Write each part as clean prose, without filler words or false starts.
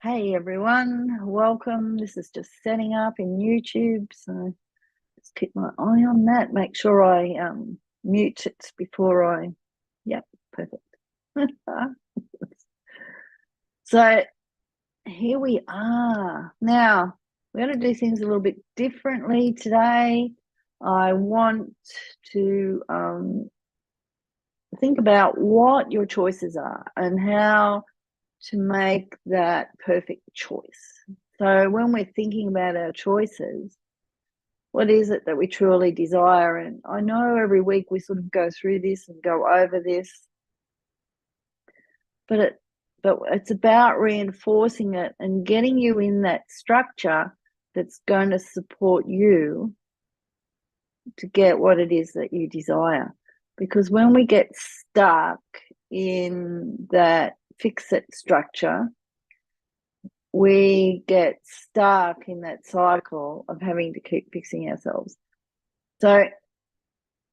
Hey everyone, welcome. This is just setting up in YouTube, so just keep my eye on that. Make sure I mute it before yep, perfect. So here we are. Now we're going to do things a little bit differently today. I want to think about what your choices are and how to make that perfect choice. So when we're thinking about our choices, what is it that we truly desire? And I know every week we sort of go through this and go over this, but it's about reinforcing it and getting you in that structure that's going to support you to get what it is that you desire. Because when we get stuck in that fix-it structure, we get stuck in that cycle of having to keep fixing ourselves. So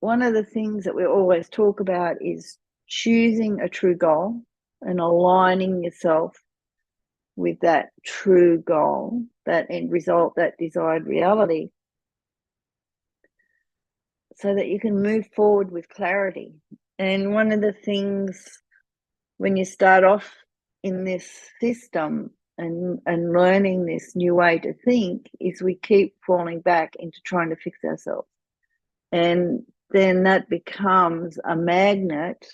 one of the things that we always talk about is choosing a true goal and aligning yourself with that true goal, that end result, that desired reality, so that you can move forward with clarity. And one of the things when you start off in this system and learning this new way to think is we keep falling back into trying to fix ourselves. And then that becomes a magnet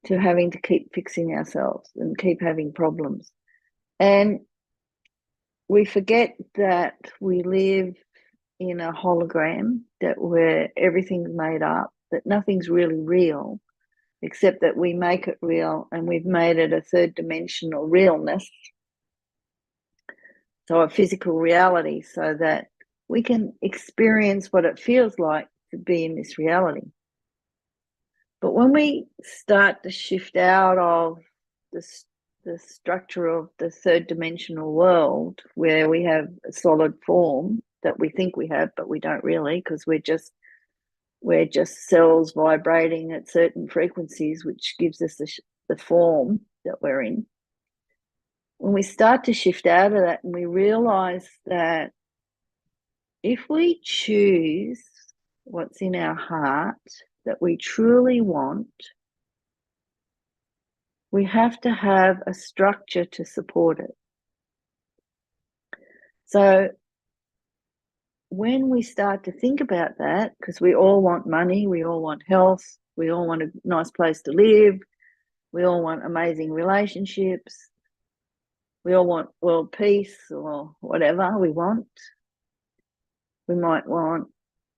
to having to keep fixing ourselves and keep having problems. And we forget that we live in a hologram, that where everything's made up, that nothing's really real, except that we make it real and we've made it a third dimensional realness, so a physical reality, so that we can experience what it feels like to be in this reality. But when we start to shift out of the structure of the third dimensional world, where we have a solid form that we think we have, but we don't really, because we're just cells vibrating at certain frequencies, which gives us the form that we're in. When we start to shift out of that and we realize that if we choose what's in our heart that we truly want, we have to have a structure to support it. So when we start to think about that, because we all want money, we all want health, we all want a nice place to live, we all want amazing relationships, we all want world peace or whatever we want. We might want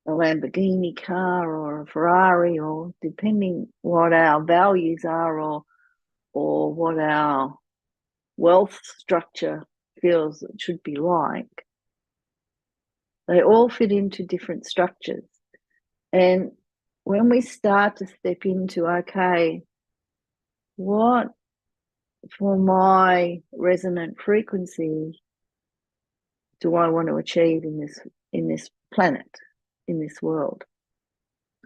a Lamborghini car or a Ferrari, or depending what our values are, or what our wealth structure feels it should be like. They all fit into different structures. And when we start to step into, okay, what for my resonant frequency do I want to achieve in this planet, in this world,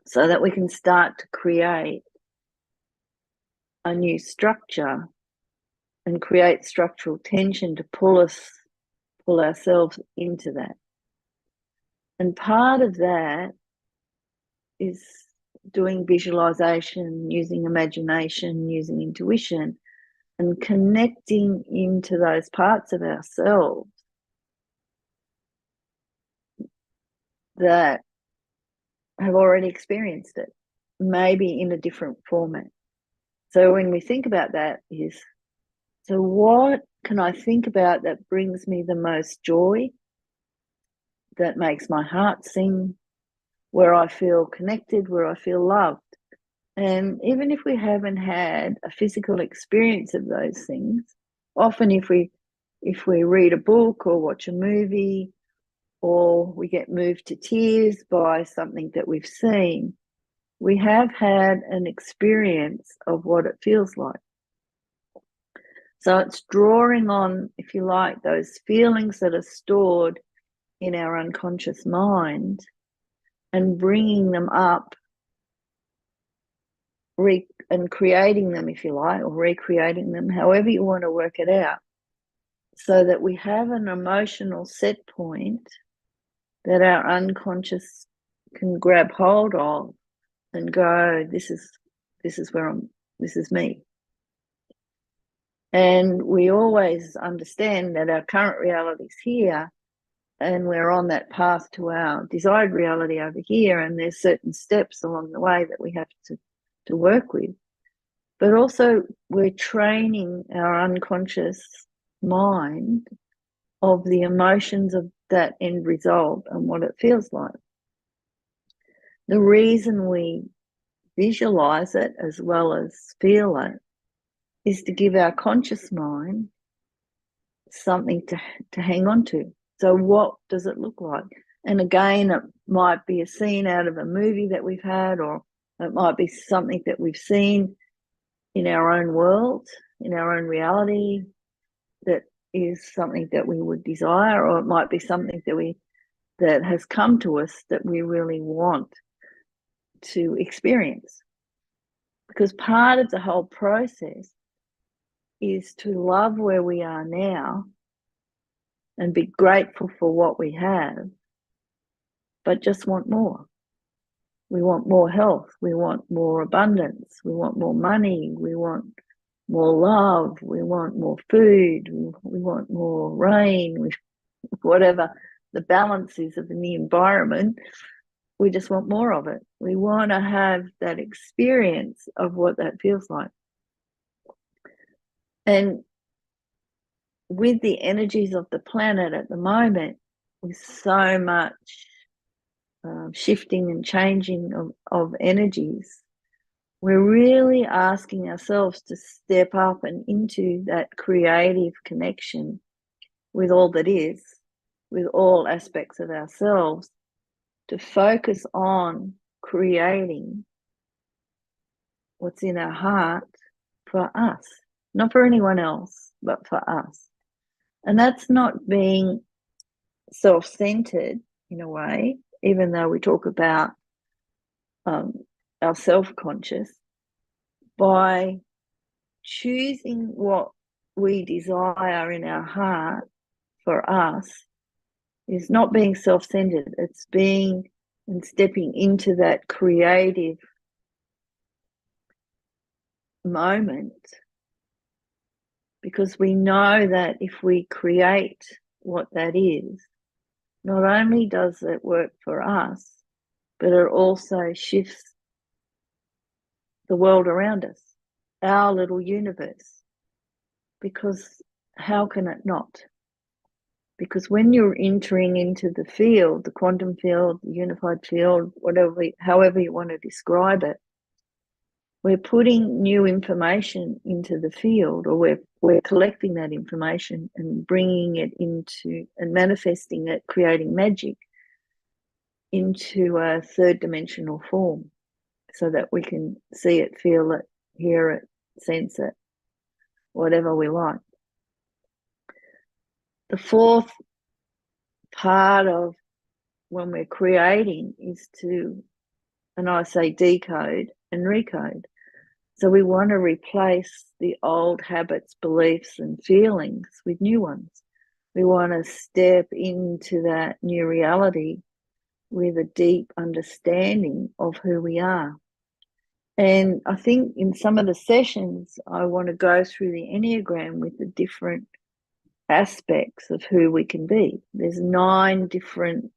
so that we can start to create a new structure and create structural tension to pull ourselves into that. And part of that is doing visualization, using imagination, using intuition, and connecting into those parts of ourselves that have already experienced it, maybe in a different format. So when we think about that is, so what can I think about that brings me the most joy, that makes my heart sing, where I feel connected, where I feel loved? And even if we haven't had a physical experience of those things, often if we read a book or watch a movie, or we get moved to tears by something that we've seen, we have had an experience of what it feels like. So it's drawing on, if you like, those feelings that are stored in our unconscious mind and bringing them up and creating them, if you like, or recreating them, however you want to work it out. so that we have an emotional set point that our unconscious can grab hold of and go, this is this is me. And we always understand that our current reality is here, and we're on that path to our desired reality over here, and there's certain steps along the way that we have to work with. But also we're training our unconscious mind of the emotions of that end result and what it feels like. The reason we visualize it as well as feel it is to give our conscious mind something to hang on to. So what does it look like? And again, it might be a scene out of a movie that we've had, or it might be something that we've seen in our own world, in our own reality, that is something that we would desire, or it might be something that has come to us that we really want to experience. Because part of the whole process is to love where we are now and be grateful for what we have, but just want more. We want more health. We want more abundance. We want more money. We want more love. We want more food. We want more rain. Whatever the balance is of the environment, we just want more of it. We want to have that experience of what that feels like. And with the energies of the planet at the moment, with so much shifting and changing of energies, we're really asking ourselves to step up and into that creative connection with all that is, with all aspects of ourselves, to focus on creating what's in our heart for us, not for anyone else, but for us. And that's not being self-centered in a way, even though we talk about our self-conscious, by choosing what we desire in our heart for us is not being self-centered. It's being and stepping into that creative moment, because we know that if we create what that is, not only does it work for us, but it also shifts the world around us, our little universe. Because how can it not? Because when you're entering into the field, the quantum field, the unified field, however you want to describe it, we're putting new information into the field, or we're collecting that information and bringing it into and manifesting it, creating magic into a third dimensional form, so that we can see it, feel it, hear it, sense it, whatever we like. The fourth part of when we're creating is to, and I say decode and recode. So we want to replace the old habits, beliefs, and feelings with new ones. We want to step into that new reality with a deep understanding of who we are. And I think in some of the sessions, I want to go through the Enneagram with the different aspects of who we can be. There's 9 different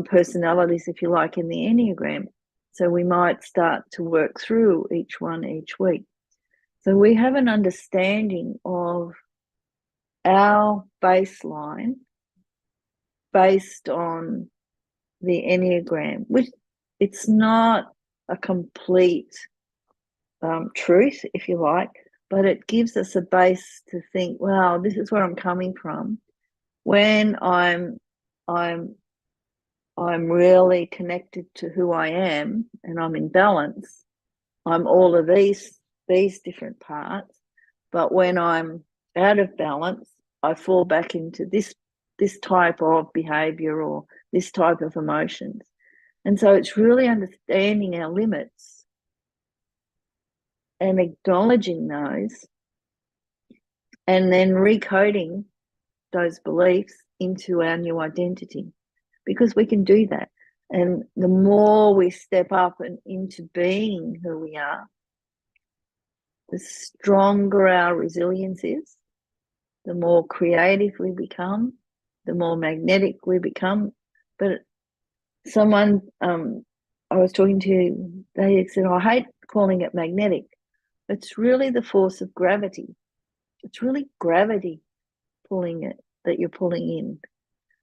personalities, if you like, in the Enneagram. So we might start to work through each one each week. So we have an understanding of our baseline based on the Enneagram, which it's not a complete truth, if you like, but it gives us a base to think, wow, this is where I'm coming from. When I'm really connected to who I am and I'm in balance, I'm all of these different parts. But when I'm out of balance, I fall back into this type of behavior or this type of emotions. And so it's really understanding our limits and acknowledging those, and then recoding those beliefs into our new identity, because we can do that. And the more we step up and into being who we are, the stronger our resilience is, the more creative we become, the more magnetic we become. But someone I was talking to, they said, I hate calling it magnetic. It's really the force of gravity. It's really gravity pulling it, that you're pulling in.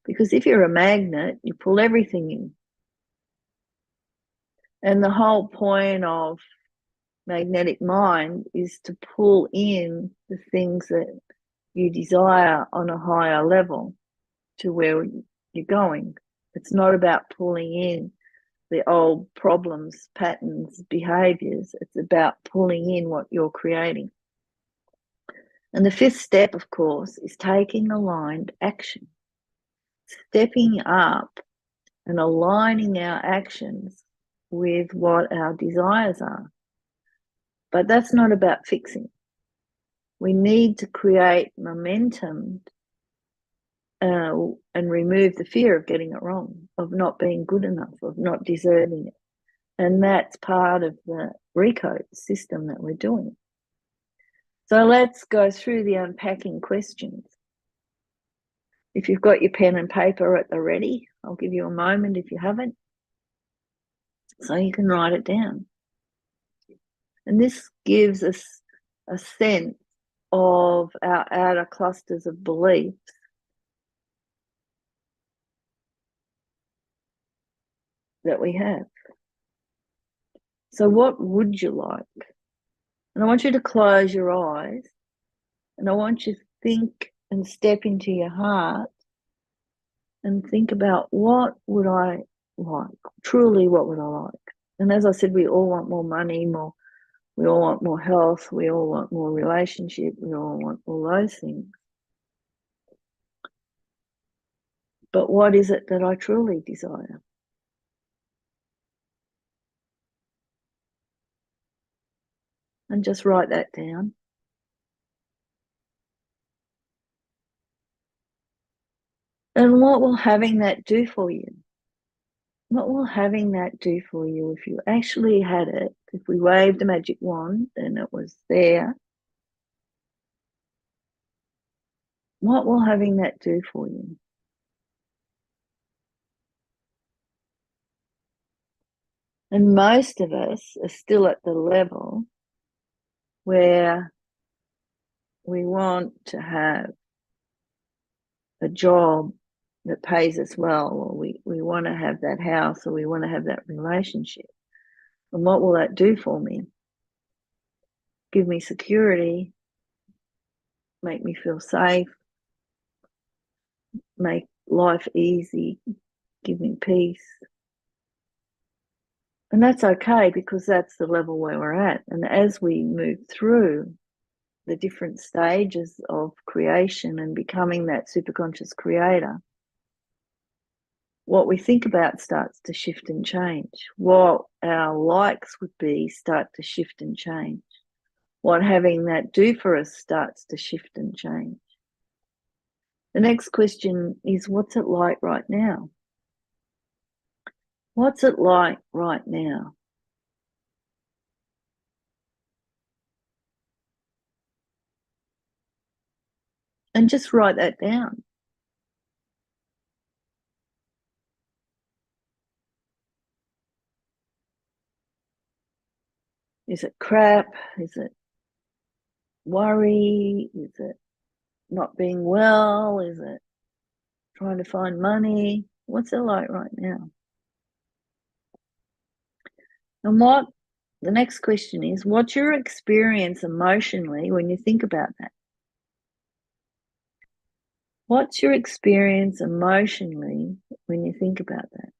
Because if you're a magnet, you pull everything in. And the whole point of magnetic mind is to pull in the things that you desire on a higher level to where you're going. It's not about pulling in the old problems, patterns, behaviors. It's about pulling in what you're creating. And the fifth step, of course, is taking aligned action, stepping up and aligning our actions with what our desires are. But that's not about fixing. We need to create momentum and remove the fear of getting it wrong, of not being good enough, of not deserving it. And that's part of the Recode system that we're doing. So let's go through the unpacking questions. If you've got your pen and paper at the ready, I'll give you a moment if you haven't, so you can write it down. And this gives us a sense of our outer clusters of beliefs that we have. So what would you like? And I want you to close your eyes, and I want you to think and step into your heart and think about, what would I like? Truly, what would I like? And as I said, we all want more money, we all want more health, we all want more relationship, we all want all those things. But what is it that I truly desire? And just write that down. And what will having that do for you? What will having that do for you if you actually had it? If we waved a magic wand and it was there, what will having that do for you? And most of us are still at the level where we want to have a job that pays us well, or we want to have that house, or we want to have that relationship. And what will that do for me? Give me security, make me feel safe, make life easy, give me peace. And that's okay, because that's the level where we're at. And as we move through the different stages of creation and becoming that superconscious creator, what we think about starts to shift and change. What our likes would be start to shift and change. What having that do for us starts to shift and change. The next question is, what's it like right now? What's it like right now? And just write that down. Is it crap? Is it worry? Is it not being well? Is it trying to find money? What's it like right now? And the next question is, what's your experience emotionally when you think about that? What's your experience emotionally when you think about that?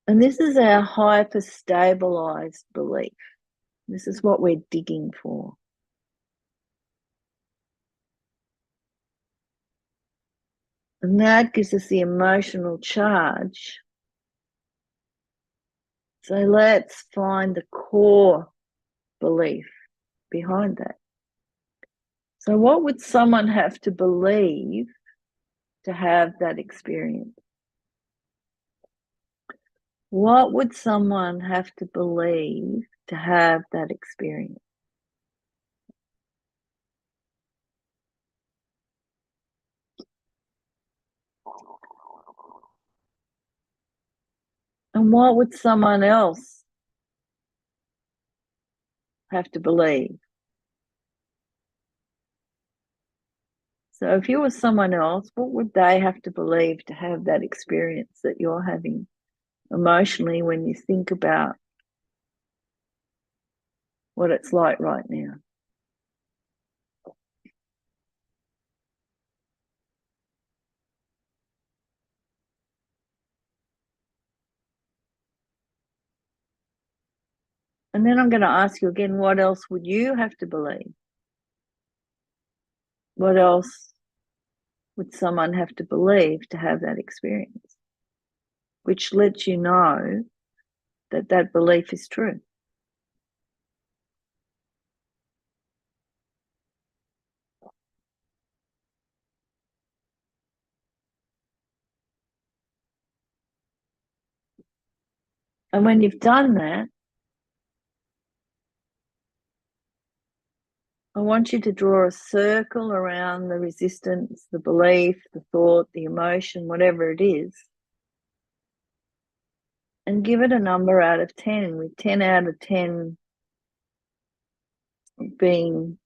And this is our hyper-stabilized belief. This is what we're digging for. And that gives us the emotional charge. So let's find the core belief behind that. So what would someone have to believe to have that experience? What would someone have to believe to have that experience? And what would someone else have to believe? So if you were someone else, what would they have to believe to have that experience that you're having emotionally when you think about what it's like right now? And then I'm going to ask you again, what else would you have to believe? What else would someone have to believe to have that experience? Which lets you know that that belief is true. And when you've done that, I want you to draw a circle around the resistance, the belief, the thought, the emotion, whatever it is, and give it a number out of 10, with 10 out of 10 being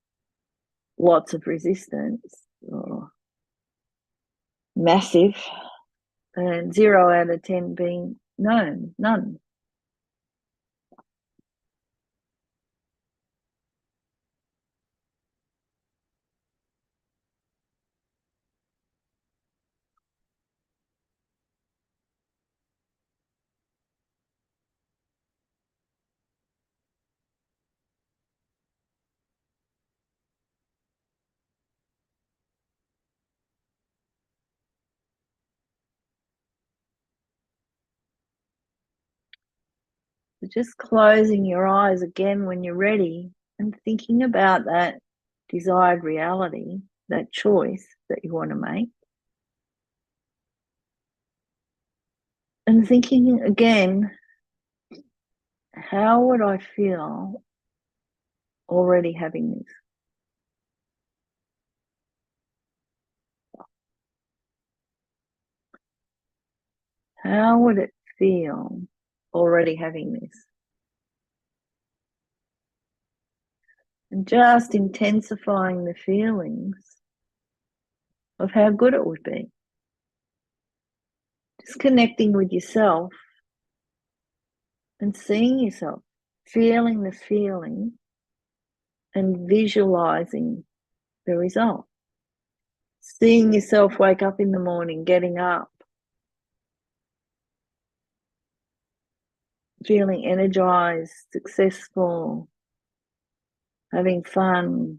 lots of resistance or massive, and 0 out of 10 being none. So just closing your eyes again when you're ready and thinking about that desired reality, that choice that you want to make. And thinking again, how would I feel already having this? How would it feel already having this? And just intensifying the feelings of how good it would be. Just connecting with yourself and seeing yourself, feeling the feeling and visualizing the result. Seeing yourself wake up in the morning, getting up, feeling energized, successful, having fun.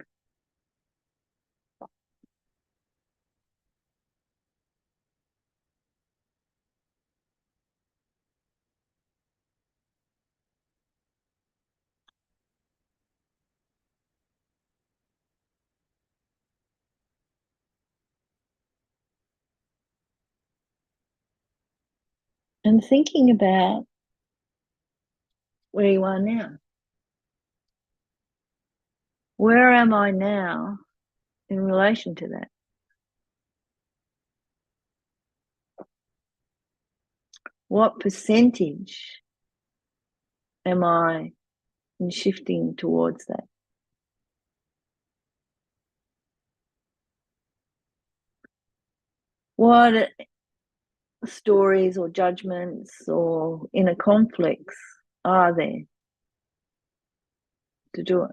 And thinking about where you are now. Where am I now in relation to that? What percentage am I in shifting towards that? What stories or judgments or inner conflicts are there to do it?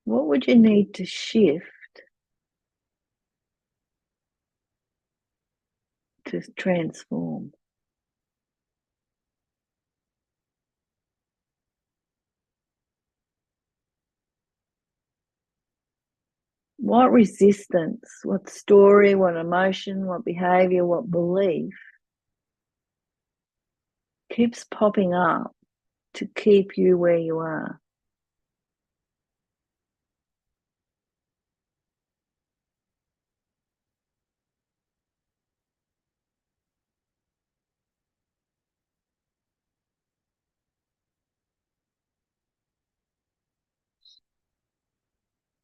What would you need to shift to transform? what resistance, what story, what emotion, what behavior, what belief keeps popping up to keep you where you are?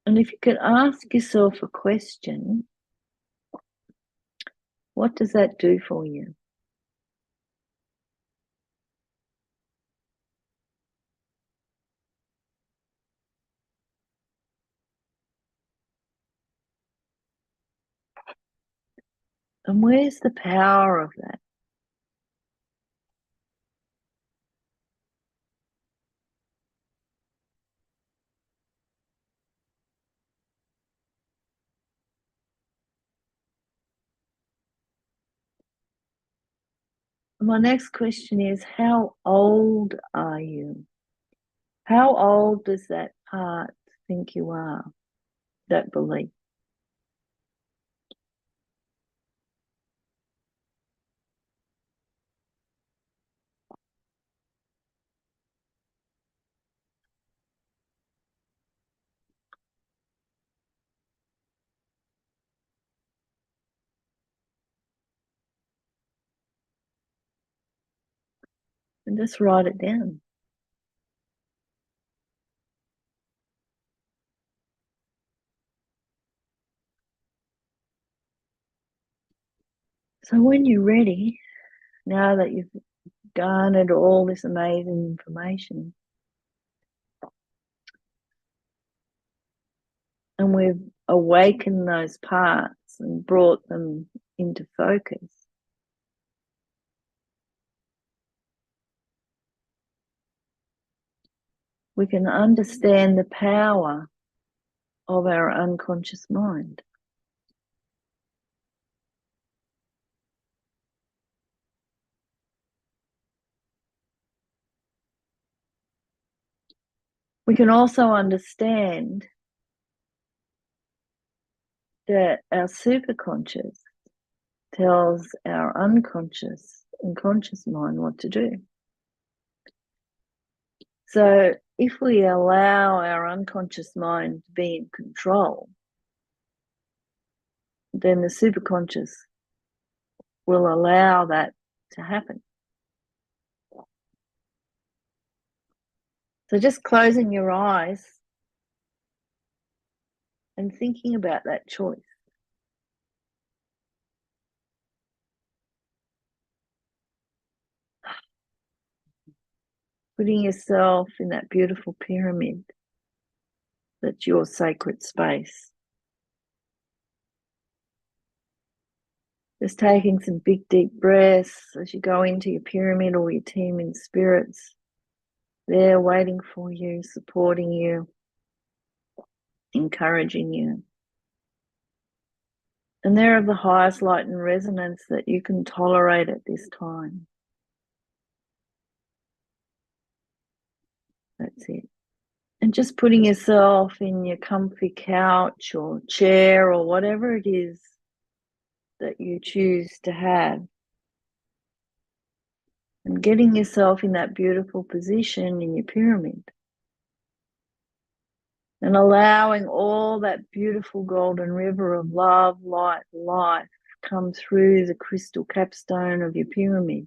And if you could ask yourself a question, what does that do for you? And where's the power of that? My next question is, how old are you? How old does that part think you are, that belief? And just write it down. So when you're ready, now that you've garnered all this amazing information, and we've awakened those parts and brought them into focus, we can understand the power of our unconscious mind. We can also understand that our superconscious tells our unconscious and conscious mind what to do. So if we allow our unconscious mind to be in control, then the superconscious will allow that to happen. So just closing your eyes and thinking about that choice. Putting yourself in that beautiful pyramid that's your sacred space. Just taking some big, deep breaths as you go into your pyramid, or your team in spirits. They're waiting for you, supporting you, encouraging you. And they're of the highest light and resonance that you can tolerate at this time. That's it. And just putting yourself in your comfy couch or chair or whatever it is that you choose to have. And getting yourself in that beautiful position in your pyramid. And allowing all that beautiful golden river of love, light, life come through the crystal capstone of your pyramid,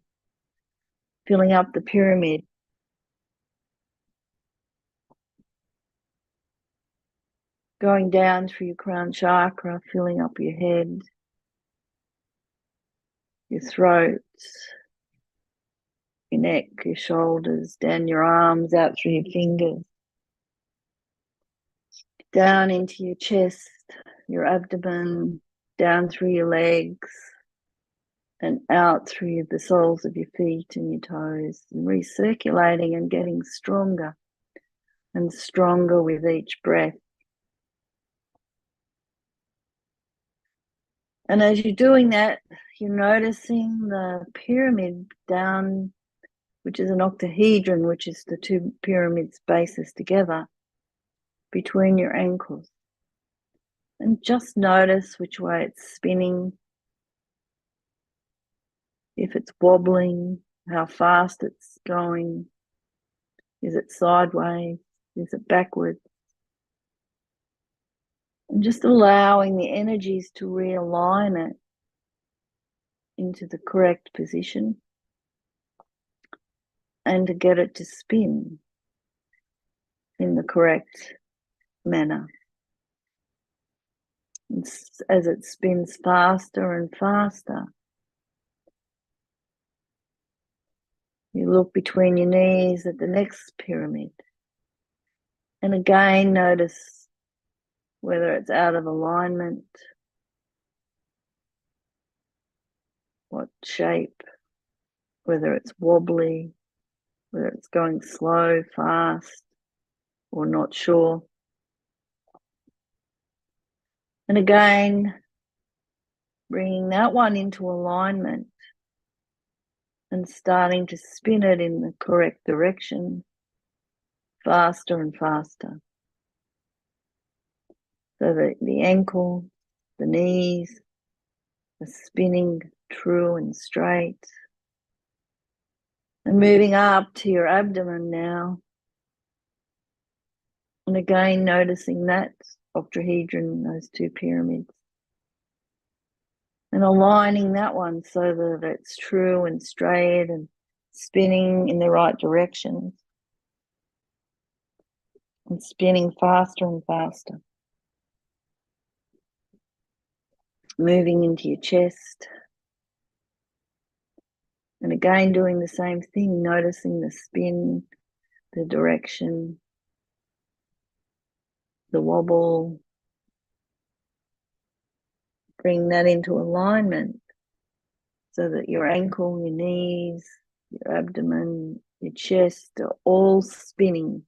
filling up the pyramid. Going down through your crown chakra, filling up your head, your throat, your neck, your shoulders, down your arms, out through your fingers, down into your chest, your abdomen, down through your legs, and out through the soles of your feet and your toes, and recirculating and getting stronger and stronger with each breath. And as you're doing that, you're noticing the pyramid down, which is an octahedron, which is the two pyramids bases together between your ankles. And just notice which way it's spinning, if it's wobbling, how fast it's going. Is it sideways? Is it backwards? And just allowing the energies to realign it into the correct position and to get it to spin in the correct manner. And as it spins faster and faster, you look between your knees at the next pyramid. And again, notice whether it's out of alignment, what shape, whether it's wobbly, whether it's going slow, fast, or not sure. And again, bringing that one into alignment and starting to spin it in the correct direction, faster and faster. So that the ankle, the knees are spinning true and straight. And moving up to your abdomen now. And again, noticing that octahedron, those two pyramids. And aligning that one so that it's true and straight and spinning in the right direction. And spinning faster and faster. Moving into your chest. And again, doing the same thing, noticing the spin, the direction, the wobble. Bring that into alignment so that your ankle, your knees, your abdomen, your chest are all spinning.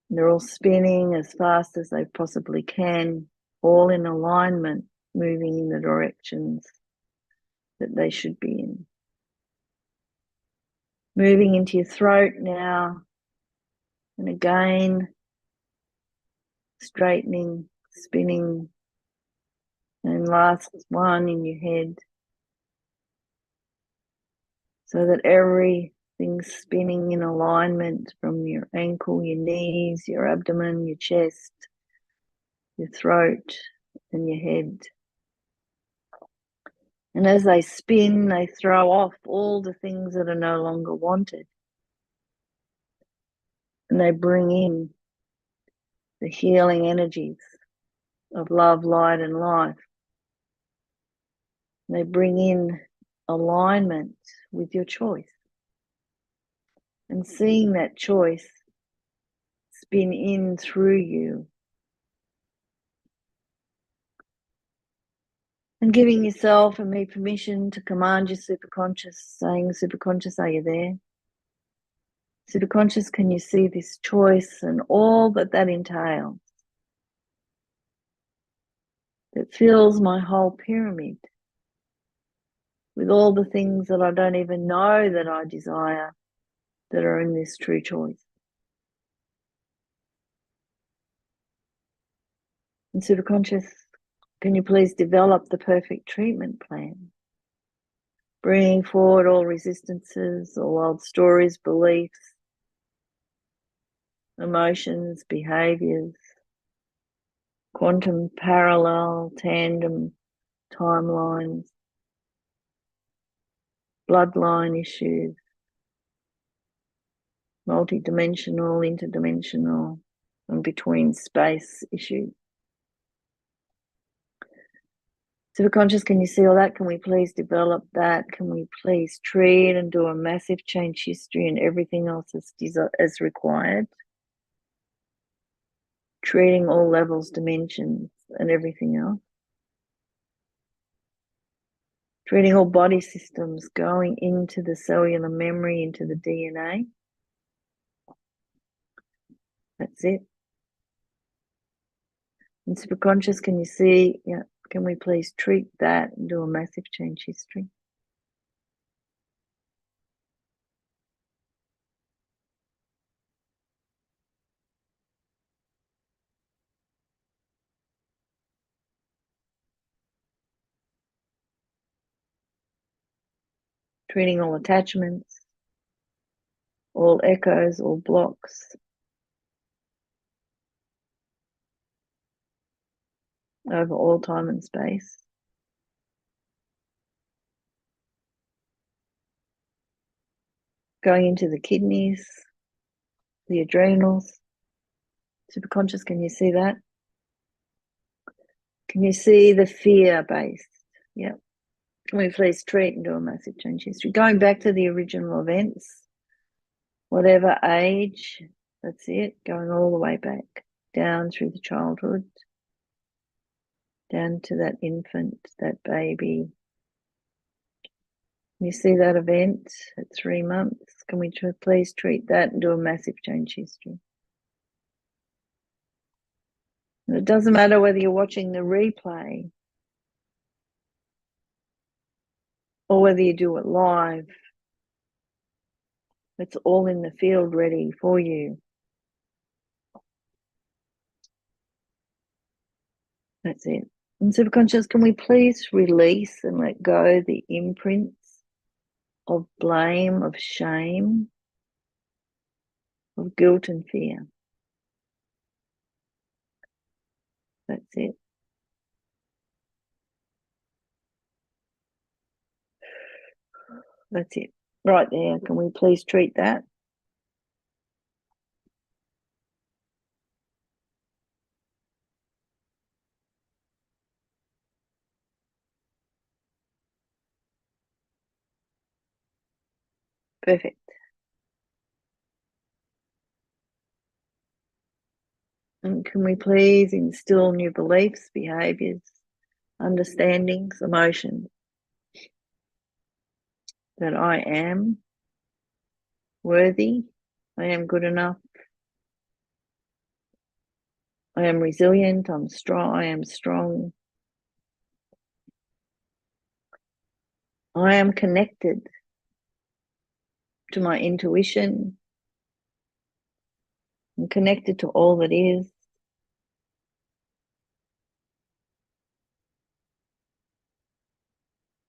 They're all spinning as fast as they possibly can, all in alignment, moving in the directions that they should be in. Moving into your throat now, and again, straightening, spinning, and last one in your head, so that everything's spinning in alignment from your ankle, your knees, your abdomen, your chest, your throat, and your head. And as they spin, they throw off all the things that are no longer wanted. And they bring in the healing energies of love, light, and life. And they bring in alignment with your choice. And seeing that choice spin in through you. And giving yourself and me permission to command your superconscious, saying, superconscious, are you there? Superconscious, can you see this choice and all that entails? That fills my whole pyramid with all the things that I don't even know that I desire that are in this true choice. And superconscious, can you please develop the perfect treatment plan? Bringing forward all resistances, all old stories, beliefs, emotions, behaviors, quantum parallel, tandem timelines, bloodline issues, multidimensional, interdimensional, and between space issues. Superconscious, can you see all that? Can we please develop that? Can we please treat and do a massive change history and everything else as required? Treating all levels, dimensions, and everything else. Treating all body systems, going into the cellular memory, into the DNA. That's it. And superconscious, can you see, yeah, can we please treat that and do a massive change history? treating all attachments, all echoes, all blocks over all time and space. Going into the kidneys, the adrenals. Superconscious, can you see that? Can you see the fear-based? Yep. Can we please treat and do a massive change history? Going back to the original events, whatever age, that's it, going all the way back, down through the childhood, down to that infant, that baby. You see that event at 3 months? Can we please treat that and do a massive change history? And it doesn't matter whether you're watching the replay or whether you do it live. It's all in the field ready for you. That's it. And subconscious, can we please release and let go the imprints of blame, of shame, of guilt and fear? That's it. That's it. Right there. Can we please treat that? Perfect. And can we please instill new beliefs, behaviors, understandings, emotions that I am worthy, I am good enough, I am resilient, I'm strong, I am strong, I am connected to my intuition, I'm connected to all that is.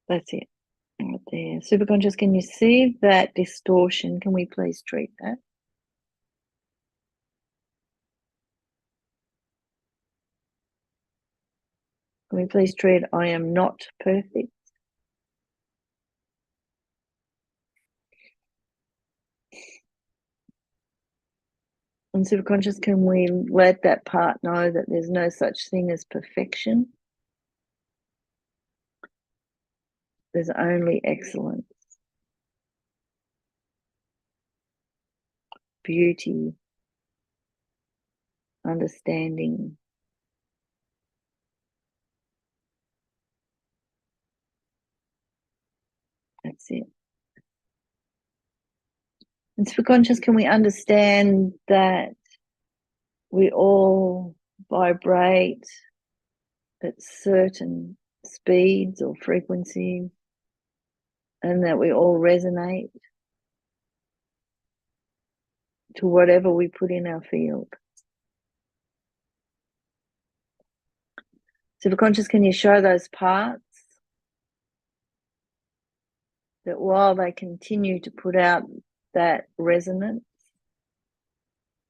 That's it. Right there. Superconscious, can you see that distortion? Can we please treat that? Can we please treat I am not perfect? And superconscious, can we let that part know that there's no such thing as perfection? There's only excellence, beauty, understanding. That's it. And superconscious, can we understand that we all vibrate at certain speeds or frequencies, and that we all resonate to whatever we put in our field? Superconscious, can you show those parts that while they continue to put out that resonance,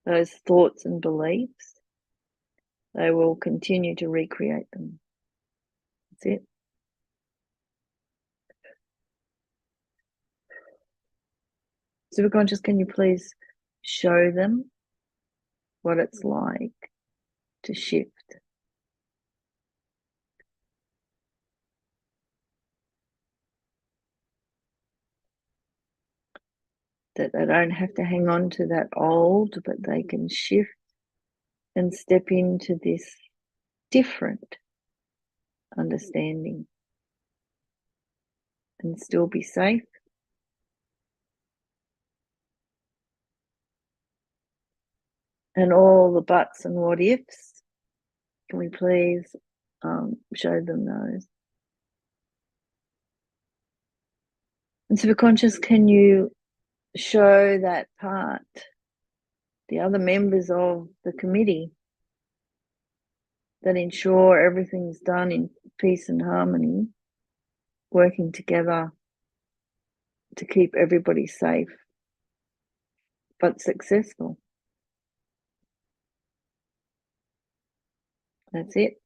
those thoughts and beliefs, they will continue to recreate them? That's it. Superconscious, can you please show them what it's like to shift? That they don't have to hang on to that old, but they can shift and step into this different understanding and still be safe. And all the buts and what ifs, can we please show them those? And superconscious, can you show that part, the other members of the committee that ensure everything's done in peace and harmony, working together to keep everybody safe but successful. That's it.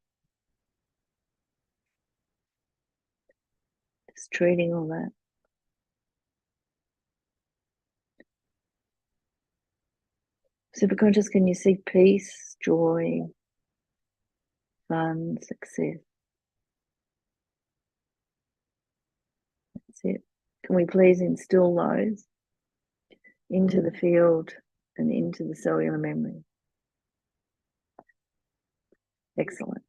Just treating all that. Superconscious, can you see peace, joy, fun, success? That's it. Can we please instill those into the field and into the cellular memory? Excellent.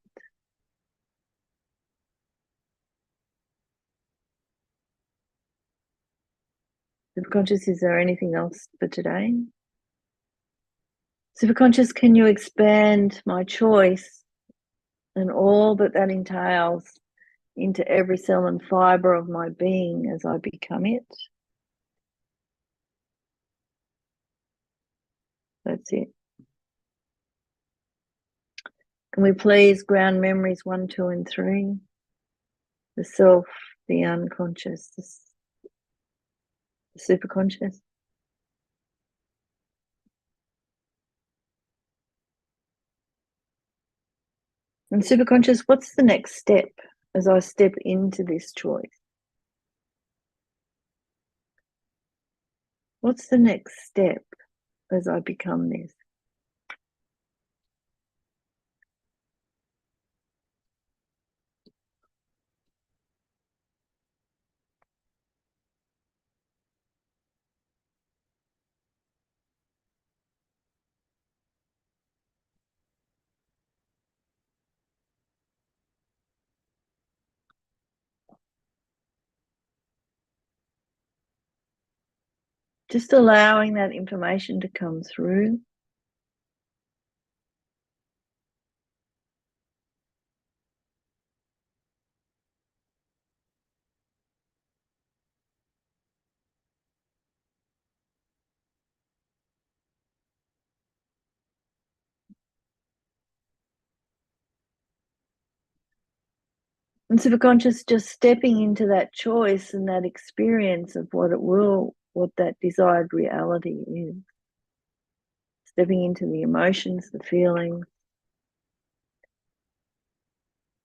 Superconscious, is there anything else for today? Superconscious, can you expand my choice and all that that entails into every cell and fibre of my being as I become it? That's it. Can we please ground memories 1, 2, and 3? The self, the unconscious, the superconscious. And superconscious, what's the next step as I step into this choice? What's the next step as I become this? Just allowing that information to come through. And superconscious, just stepping into that choice and that experience of what that desired reality is. Stepping into the emotions, the feelings.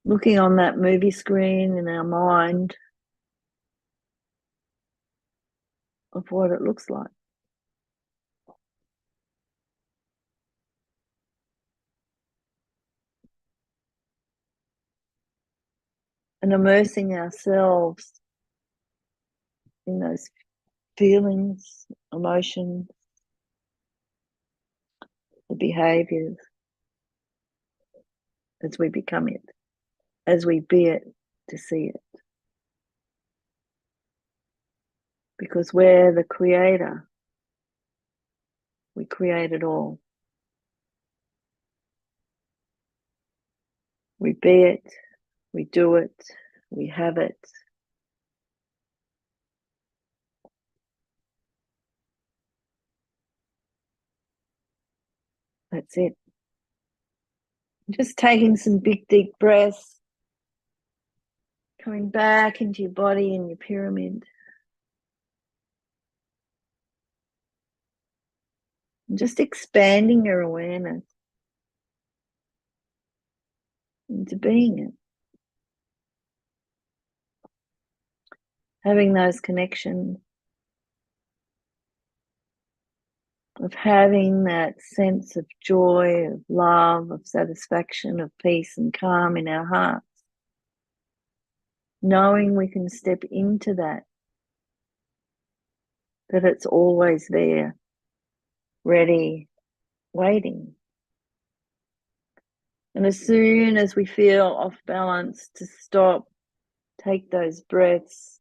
Looking on that movie screen in our mind of what it looks like. And immersing ourselves in those feelings, emotions, the behaviors as we become it, as we be it to see it. Because we're the creator. We create it all. We be it, we do it, we have it. That's it. Just taking some big, deep breaths, coming back into your body and your pyramid. And just expanding your awareness into being it. Having those connections, of having that sense of joy, of love, of satisfaction, of peace and calm in our hearts. Knowing we can step into that it's always there, ready, waiting. And as soon as we feel off balance, to stop, take those breaths,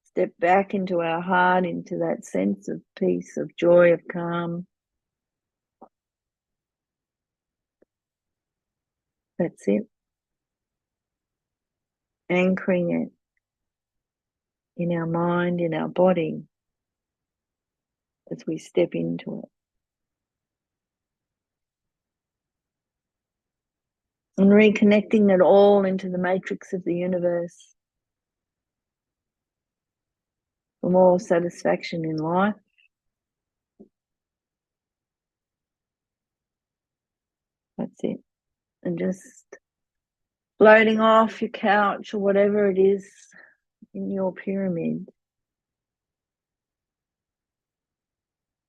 step back into our heart, into that sense of peace, of joy, of calm. That's it. Anchoring it in our mind, in our body, as we step into it. And reconnecting it all into the matrix of the universe. for more satisfaction in life. That's it. And just floating off your couch or whatever it is in your pyramid,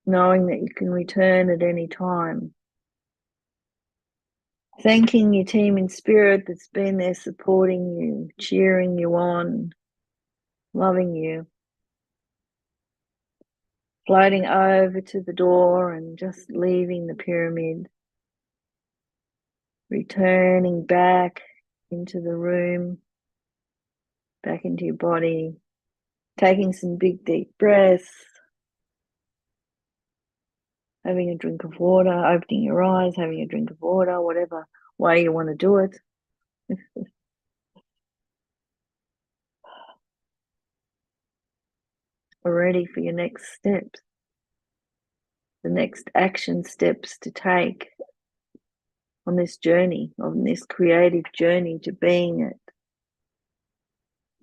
knowing that you can return at any time. Thanking your team in spirit that's been there supporting you, cheering you on, loving you. Floating over to the door and just leaving the pyramid. Returning back into the room, back into your body. Taking some big deep breaths. Having a drink of water, opening your eyes, having a drink of water, whatever way you want to do it. We're ready for your next steps, the next action steps to take on this journey, on this creative journey to being it,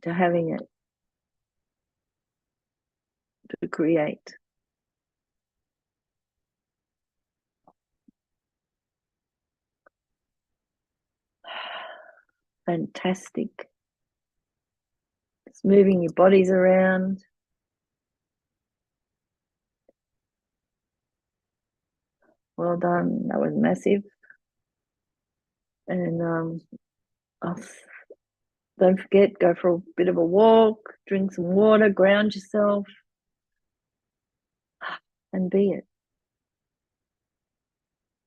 to having it, to create. Fantastic. Just moving your bodies around. Well done. That was massive. And don't forget, go for a bit of a walk, drink some water, ground yourself, and be it.